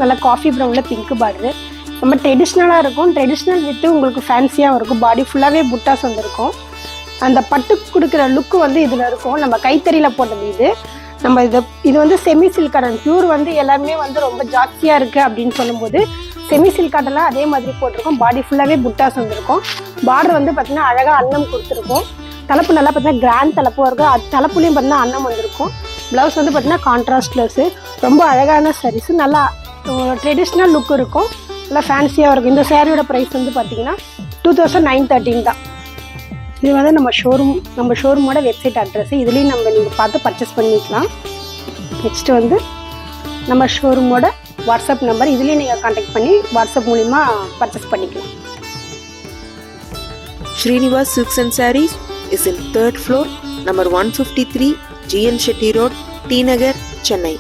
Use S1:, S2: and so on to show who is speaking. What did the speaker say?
S1: நல்லா coffee ப்ரௌனில் pink border. ரொம்ப ட்ரெடிஷ்னலாக இருக்கும். ட்ரெடிஷ்னல் வித்து உங்களுக்கு ஃபேன்சியாகவும் இருக்கும். பாடி ஃபுல்லாகவே புட்டாஸ் வந்துருக்கும். அந்த பட்டு கொடுக்குற லுக்கு வந்து இதில் இருக்கும். நம்ம கைத்தறியில் போட்டது இது. நம்ம இது வந்து செமி சில்க் காட்டன். பியூர் வந்து எல்லாருமே வந்து ரொம்ப ஜாஸ்தியாக இருக்குது அப்படின்னு சொல்லும்போது செமி சில்க் காட்டன்லாம் அதே மாதிரி போட்டிருக்கோம். பாடி ஃபுல்லாகவே புட்டாஸ் வந்துருக்கும். பார்டர் வந்து பார்த்திங்கன்னா அழகாக அன்னம் கொடுத்துருக்கோம். தலைப்பு நல்லா பார்த்தீங்கன்னா கிராண்ட் தலைப்பும் இருக்கும். அது தலைப்புலையும் பார்த்தீங்கன்னா அன்னம் வந்திருக்கும். ப்ளவுஸ் வந்து பார்த்தீங்கன்னா கான்ட்ராஸ்ட் ப்ளவுஸு. ரொம்ப அழகான சாரீஸு. நல்லா ட்ரெடிஷ்னல் லுக் இருக்கும். நல்லா ஃபேன்சியாக இருக்கும். இந்த சாரியோட ப்ரைஸ் வந்து பார்த்தீங்கன்னா 2913 தான். இது வந்து நம்ம ஷோரூமோட வெப்சைட் அட்ரஸ். இதுலேயும் நீங்கள் பார்த்து பர்ச்சேஸ் பண்ணிக்கலாம். நெக்ஸ்ட்டு வந்து நம்ம ஷோரூமோட வாட்ஸ்அப் நம்பர். இதுலேயும் நீங்கள் கான்டாக்ட் பண்ணி வாட்ஸ்அப் மூலிமா பர்ச்சேஸ் பண்ணிக்கலாம்.
S2: Srinivas Silks and Sarees is in 3rd floor, number 153, GN Shetty Road, T Nagar, Chennai.